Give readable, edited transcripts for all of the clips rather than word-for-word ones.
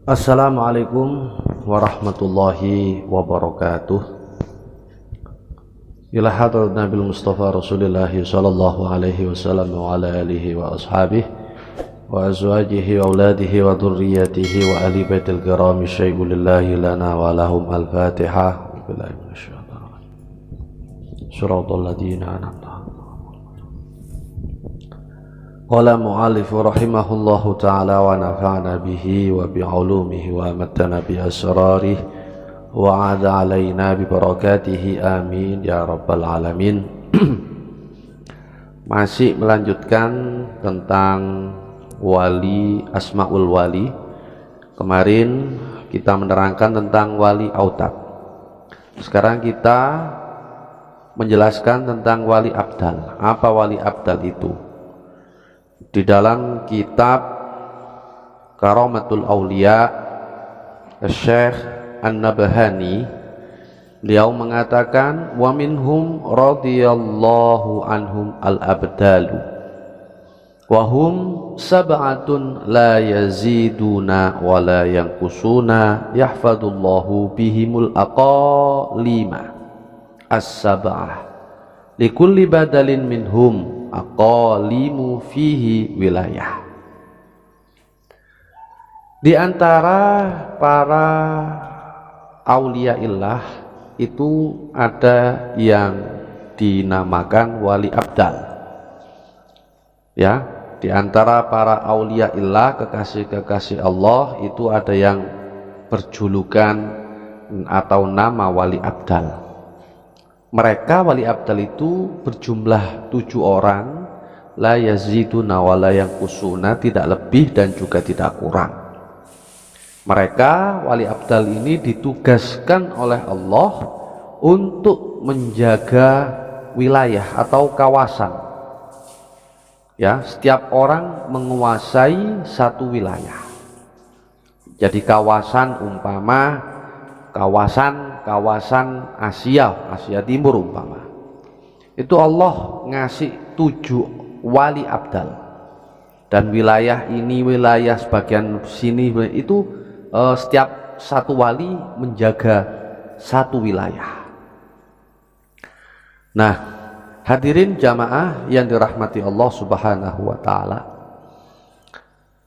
Assalamualaikum warahmatullahi wabarakatuh. Ila hadrat Nabil Mustafa Rasulullah sallallahu alaihi wasallam wa ala alihi wa ashabihi wa azwajihi wa auladihi wa dhurriyyatihi wa ahli baitil kirami syai'ulillahi lana wa lahum al-Fatihah. Billahi minasyaitonir rajim. Shiratal ladzina an'amta Qala mu'alifu rahimahullahu ta'ala wa nafa'na bihi wa bi'ulumihi wa amattana bi asrarihi wa ada alaina bi barakatihi amin ya rabbal alamin. Masih melanjutkan tentang wali, asmaul wali. Kemarin kita menerangkan tentang wali autab. Sekarang kita menjelaskan tentang wali abdal. Apa wali abdal itu? Di dalam kitab Karamatul Aulia Syekh An-Nabhani, beliau mengatakan wa minhum radhiyallahu anhum al-abdalu wa hum sab'atun la yaziduna wa la yanqusuna yahfadullahu bihimul aqalima as-sab'ah likulli badalin minhum aqalimu fihi wilayah. Di antara para auliaillah itu ada yang dinamakan wali abdal. Ya, di antara para auliaillah, kekasih-kekasih Allah, itu ada yang berjulukan atau nama wali abdal. Mereka wali abdal itu berjumlah 7 orang, la yaziduna wa la yanqusuna, tidak lebih dan juga tidak kurang. Mereka wali abdal ini ditugaskan oleh Allah untuk menjaga wilayah atau kawasan. Ya, setiap orang menguasai satu wilayah. Jadi kawasan umpama kawasan Asia Timur umpama, itu Allah ngasih 7 wali abdal, dan wilayah ini, wilayah sebagian sini itu setiap satu wali menjaga satu wilayah. Nah, hadirin jamaah yang dirahmati Allah subhanahu wa ta'ala,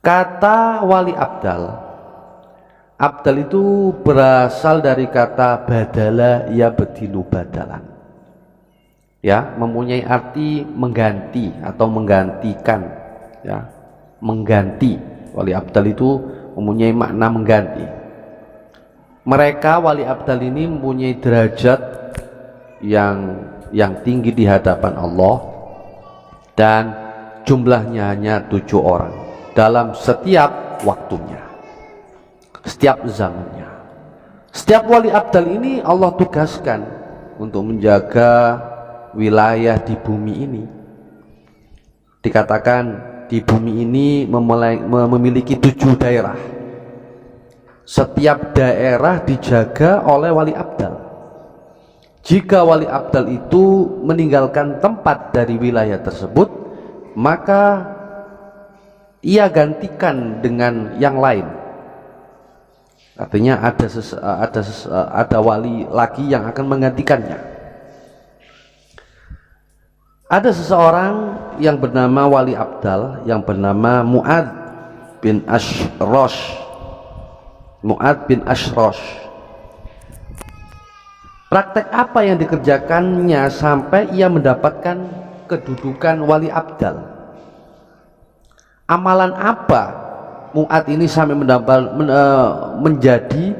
kata wali abdal, abdal itu berasal dari kata badala ya bedilu badalan. Ya, mempunyai arti mengganti atau menggantikan. Ya, mengganti. Wali abdal itu mempunyai makna mengganti. Mereka wali abdal ini mempunyai derajat yang tinggi di hadapan Allah, dan jumlahnya hanya 7 orang dalam setiap waktunya, setiap zamannya. Setiap wali abdal ini Allah tugaskan untuk menjaga wilayah di bumi ini. Dikatakan di bumi ini memiliki 7 daerah. Setiap daerah dijaga oleh wali abdal. Jika wali abdal itu meninggalkan tempat dari wilayah tersebut, maka ia gantikan dengan yang lain. Artinya ada wali lagi yang akan menggantikannya. Ada seseorang yang bernama wali abdal yang bernama Mu'ad bin Ashrosh. Mu'ad bin Ashrosh. Praktek apa yang dikerjakannya sampai ia mendapatkan kedudukan wali abdal? Amalan apa Mu'ad ini sampai menjadi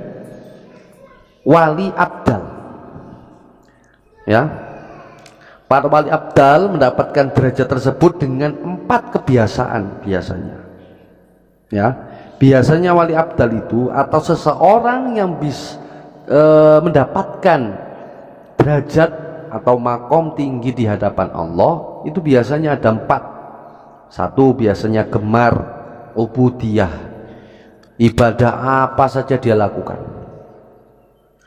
wali abdal? Ya, para wali abdal mendapatkan derajat tersebut dengan 4 kebiasaan biasanya. Ya, biasanya wali abdal itu atau seseorang yang mendapatkan derajat atau makom tinggi di hadapan Allah itu biasanya ada 4. 1, biasanya gemar ubudiyah, ibadah apa saja dia lakukan.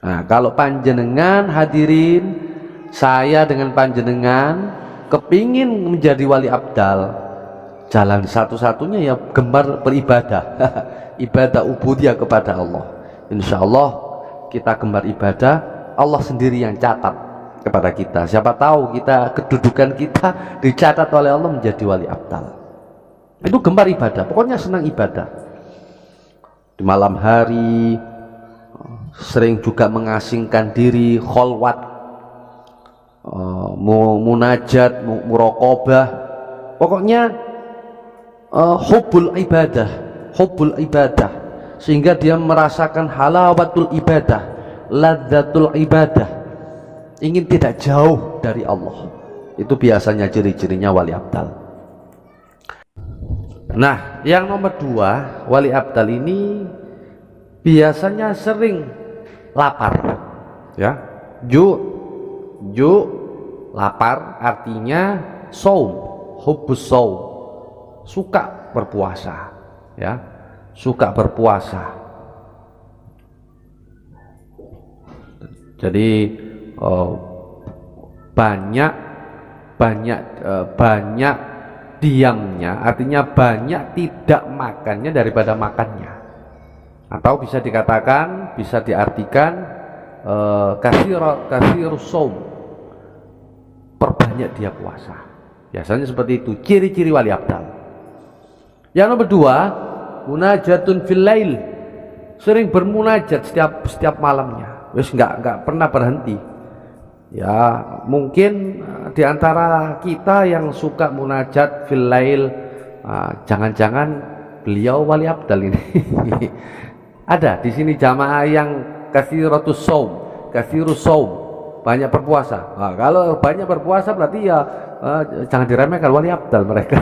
Nah, kalau panjenengan hadirin, saya dengan panjenengan kepingin menjadi wali abdal, jalan satu-satunya ya gemar beribadah. Ibadah ubudiyah kepada Allah. Insya Allah kita gemar ibadah, Allah sendiri yang catat kepada kita. Siapa tahu kita, kedudukan kita dicatat oleh Allah menjadi wali abdal. Itu gemar ibadah, pokoknya senang ibadah. Di malam hari sering juga mengasingkan diri, kholwat, munajat, muraqabah. Pokoknya hubbul ibadah, sehingga dia merasakan halawatul ibadah, ladzatul ibadah, ingin tidak jauh dari Allah. Itu biasanya ciri-cirinya wali abdal. Nah, yang nomor 2, wali abdal ini biasanya sering lapar, ya. Ju lapar artinya saum, hubbus saum, suka berpuasa, ya, suka berpuasa. Jadi banyak diamnya, artinya banyak tidak makannya daripada makannya, atau bisa dikatakan, bisa diartikan katsirus shaum, perbanyak dia puasa. Biasanya seperti itu ciri-ciri wali abdal. Yang nomor 2, munajatun fil lail, sering bermunajat setiap malamnya, wis nggak pernah berhenti. Ya, mungkin di antara kita yang suka munajat fil lail, jangan-jangan beliau wali abdal ini. Ada di sini jamaah yang katsirus shaum, banyak berpuasa. Nah, kalau banyak berpuasa berarti ya jangan diremehkan, wali abdal mereka.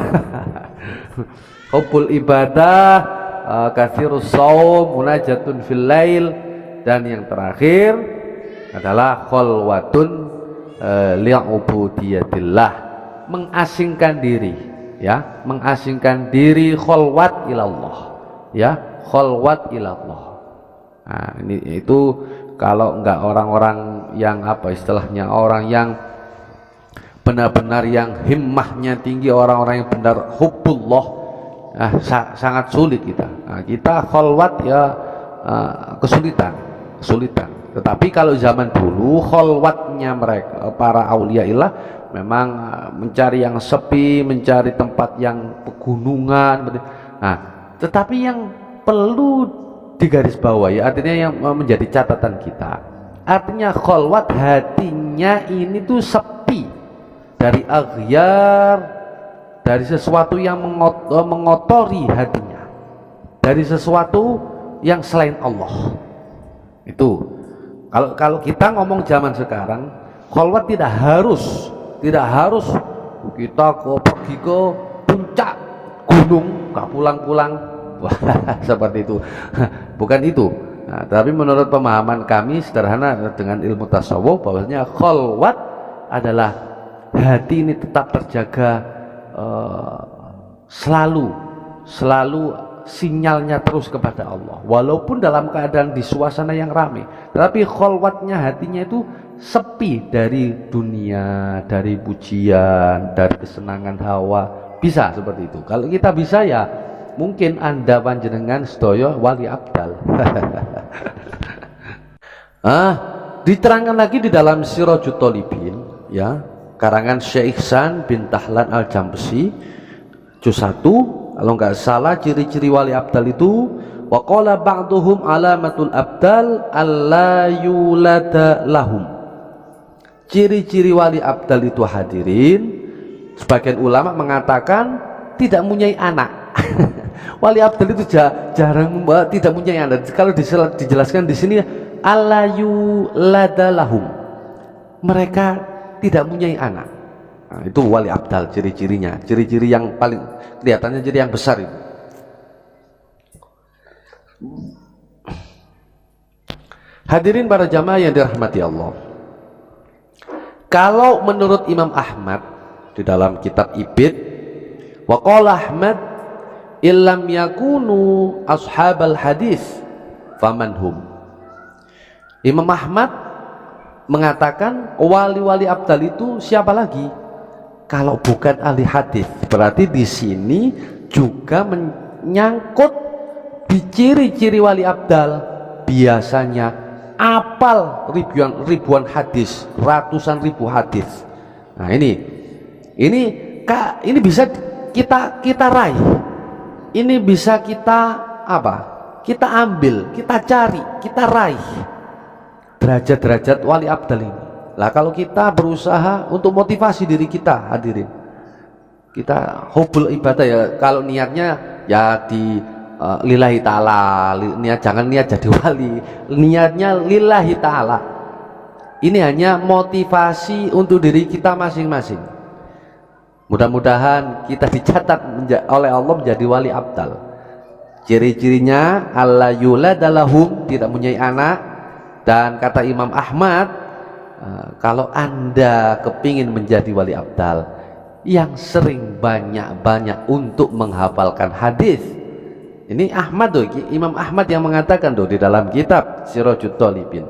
Hubbul ibadah, katsirus shaum, munajatun fil lail, dan yang terakhir adalah khalwatun li'ubudiyatillah, mengasingkan diri, ya, mengasingkan diri, khalwat ilallah, ya, khalwat ilallah. Nah, itu kalau enggak orang-orang yang apa istilahnya, orang yang benar-benar yang himmahnya tinggi, orang-orang yang benar hubbullah, sangat sulit kita. Nah, kita khalwat ya kesulitan. Tetapi kalau zaman dulu khalwatnya mereka para auliyaillah memang mencari yang sepi, mencari tempat yang pegunungan. Nah, tetapi yang perlu digarisbawahi, artinya yang menjadi catatan kita, artinya khalwat hatinya ini tuh sepi dari aghyar, dari sesuatu yang mengotori hatinya, dari sesuatu yang selain Allah. Itu kalau kita ngomong zaman sekarang, khalwat tidak harus kita pergi ke puncak gunung gak pulang-pulang. Wah, seperti itu. Bukan itu. Nah, tapi menurut pemahaman kami sederhana dengan ilmu tasawuf, bahwasanya khalwat adalah hati ini tetap terjaga, selalu sinyalnya terus kepada Allah, walaupun dalam keadaan di suasana yang ramai, tetapi khalwatnya hatinya itu sepi dari dunia, dari pujian, dari kesenangan hawa. Bisa seperti itu. Kalau kita bisa, ya mungkin Anda panjenengan sedaya wali abdal. Diterangkan lagi di dalam Sirajut Thalibin, ya, karangan Syekh Ihsan bin Tahlan Al-Jambesi, juz 1. Kalau nggak salah, ciri-ciri wali abdal itu, wa qala ba'duhum alamatul abdal alla yulada lahum. Ciri-ciri wali abdal itu, hadirin, sebagian ulama mengatakan tidak mempunyai anak. Wali abdal itu jarang tidak mempunyai anak. Kalau dijelaskan di sini, alla yulada lahum, mereka tidak mempunyai anak. Nah, itu wali abdal, ciri-cirinya, ciri-ciri yang paling kelihatannya, ciri yang besar itu. Hadirin para jamaah yang dirahmati Allah, kalau menurut Imam Ahmad di dalam kitab Ibid, wa qala Ahmad illam yakunu ashabal hadis famanhum, Imam Ahmad mengatakan wali-wali abdal itu siapa lagi? kalau bukan ahli hadis. Berarti di sini juga menyangkut di ciri-ciri wali abdal. Biasanya apal ribuan hadis, ratusan ribu hadis. Nah ini bisa kita raih. Ini bisa kita apa? Kita ambil, kita cari, kita raih derajat-derajat wali abdal ini. Lah kalau kita berusaha untuk motivasi diri kita, hadirin, kita hubul ibadah ya, kalau niatnya ya di lillahi ta'ala, jangan niat jadi wali, niatnya lillahi ta'ala. Ini hanya motivasi untuk diri kita masing-masing. Mudah-mudahan kita dicatat oleh Allah menjadi wali abdal. Ciri-cirinya alla yuladalahum, tidak mempunyai anak. Dan kata Imam Ahmad, kalau Anda kepingin menjadi wali abdal, yang sering banyak-banyak untuk menghafalkan hadis. Ini Ahmad tuh, Imam Ahmad yang mengatakan tuh di dalam kitab Sirajut Thalibin,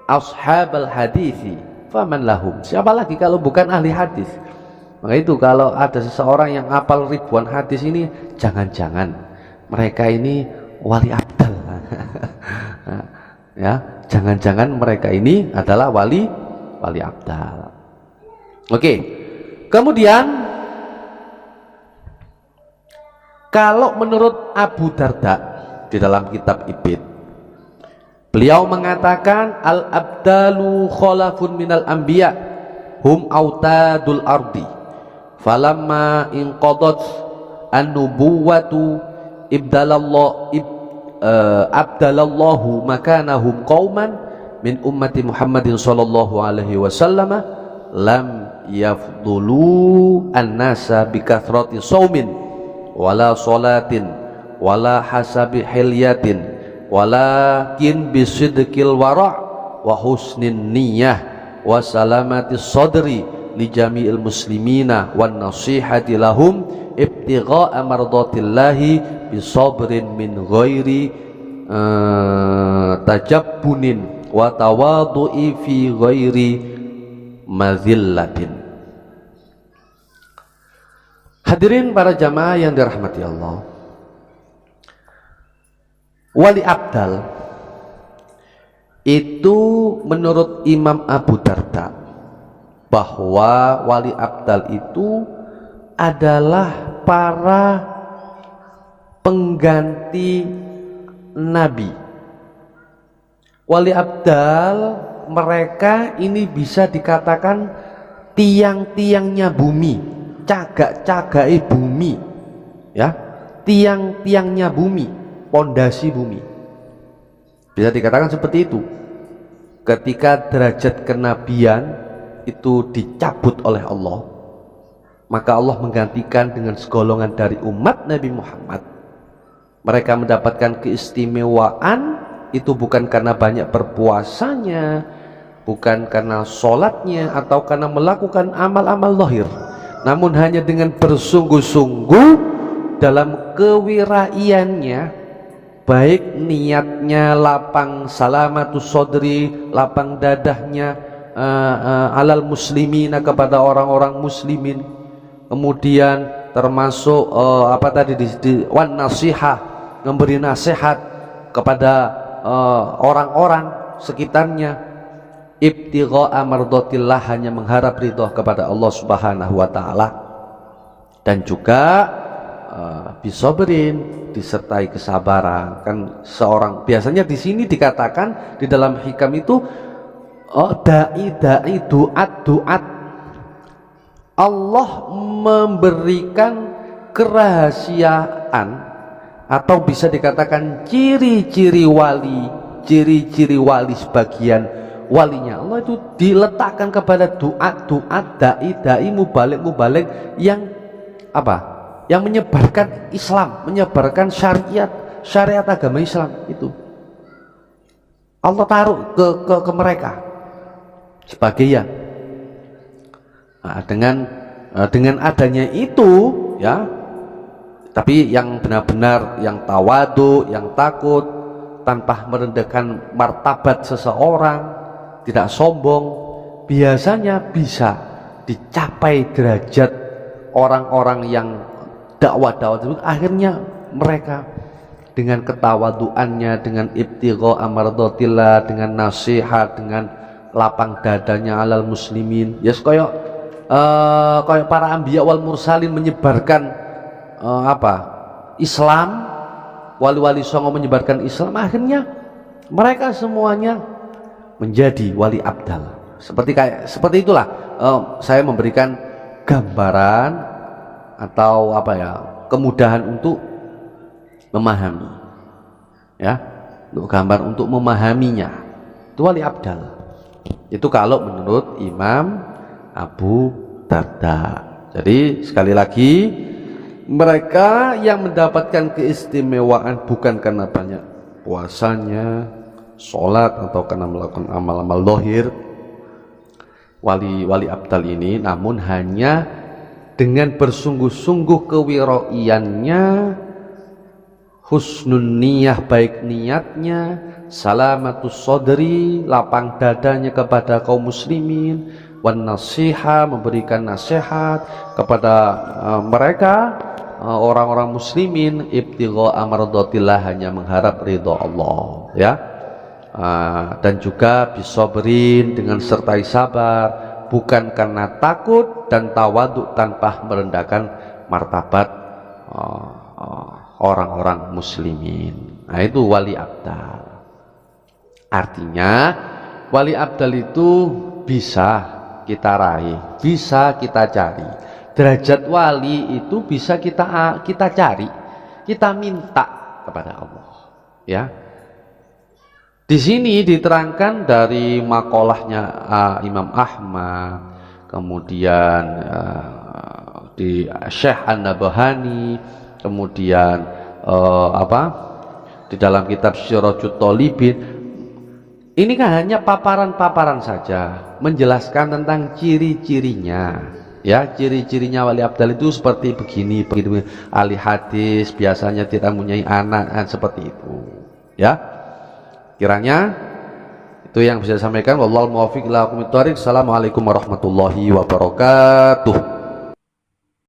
ashabal hadisi faman lahum. Siapa lagi kalau bukan ahli hadis? Maka itu kalau ada seseorang yang hafal ribuan hadis ini, jangan-jangan mereka ini wali abdal. Ya, jangan-jangan mereka ini adalah wali abdal. Oke. Kemudian kalau menurut Abu Darda di dalam kitab Ibid, beliau mengatakan al-abdalu khalafun minal anbiya hum autadul ardi falamma inqadat an-nubuwatu abdalallahu makanahum qauman min ummati Muhammadin sallallahu alaihi wasallam lam yafdulu an-nasa bikathrati saumin wala salatin wala hasabi hilyatin walakin bisidqil wara' wa husnin niyyah wa salamati sadri li jami'il muslimina wan nasihati lahum ibtigha'a mardatillahi bisabrin min ghairi tajabbunin wa tawadu'i fi ghairi mazillatin. Hadirin para jamaah yang dirahmati Allah, wali abdal itu menurut Imam Abu Darda bahwa wali abdal itu adalah para pengganti nabi. Wali abdal mereka ini bisa dikatakan tiang-tiangnya bumi, cagak-cagai bumi, ya, tiang-tiangnya bumi, pondasi bumi. Bisa dikatakan seperti itu. Ketika derajat kenabian itu dicabut oleh Allah, maka Allah menggantikan dengan segolongan dari umat Nabi Muhammad. Mereka mendapatkan keistimewaan itu bukan karena banyak berpuasanya, bukan karena sholatnya, atau karena melakukan amal-amal zahir, namun hanya dengan bersungguh-sungguh dalam kewiraiannya, baik niatnya lapang salamatus sodri, lapang dadahnya alal muslimina, kepada orang-orang muslimin, kemudian termasuk wan nasihah, memberi nasihat kepada orang-orang sekitarnya, ibtigha'a mardatillah, hanya mengharap ridho kepada Allah Subhanahu wa taala, dan juga bisabrin, disertai kesabaran. Kan seorang biasanya di sini dikatakan di dalam hikam itu dai duat Allah memberikan kerahasiaan, atau bisa dikatakan ciri-ciri wali, ciri-ciri wali, sebagian walinya Allah itu diletakkan kepada duat dai mubalik yang apa? Yang menyebarkan Islam, menyebarkan syariat agama Islam. Itu Allah taruh ke mereka sebagian. Nah, dengan adanya itu, ya, tapi yang benar-benar yang tawadu, yang takut, tanpa merendahkan martabat seseorang, tidak sombong, biasanya bisa dicapai derajat orang-orang yang dakwah tersebut, akhirnya mereka dengan ketawaduannya, dengan ibtigha amardhatillah, dengan nasihat, dengan lapang dadanya alal muslimin, yes, koyok para anbiya wal mursalin menyebarkan Islam, wali-wali songo menyebarkan Islam, akhirnya mereka semuanya menjadi wali abdal. Seperti itulah saya memberikan gambaran atau kemudahan untuk memahami, ya, untuk gambar untuk memahaminya. Itu wali abdal. Itu kalau menurut Imam Abu Darda. Jadi sekali lagi, mereka yang mendapatkan keistimewaan bukan karena banyak puasanya, sholat, atau karena melakukan amal-amal zahir, wali abdal ini, namun hanya dengan bersungguh-sungguh kewiroiannya, husnun niyah, baik niatnya, salamatus sodri, lapang dadanya kepada kaum muslimin, wan nasiha, memberikan nasihat kepada mereka, orang-orang muslimin, ibtigha amardhatillah, hanya mengharap ridha Allah, ya. Dan juga bisobrin, dengan sertai sabar, bukan karena takut dan tawaduk tanpa merendahkan martabat orang-orang muslimin. Nah, itu wali abdal. Artinya wali abdal itu bisa kita raih, bisa kita cari. Derajat wali itu bisa kita cari, kita minta kepada Allah, ya. Di sini diterangkan dari makolahnya Imam Ahmad, kemudian di Syekh An-Nabahani, kemudian di dalam kitab Sirajut Thalibin. Ini kan hanya paparan-paparan saja, menjelaskan tentang ciri-cirinya, ya. Ciri-cirinya wali abdal itu seperti begini, begitu. Ahli hadis biasanya tidak mempunyai anak, seperti itu, ya. Kiranya itu yang bisa saya sampaikan. Wallahul muwaffiq ila aqwamit thoriq. Assalamualaikum warahmatullahi wabarakatuh.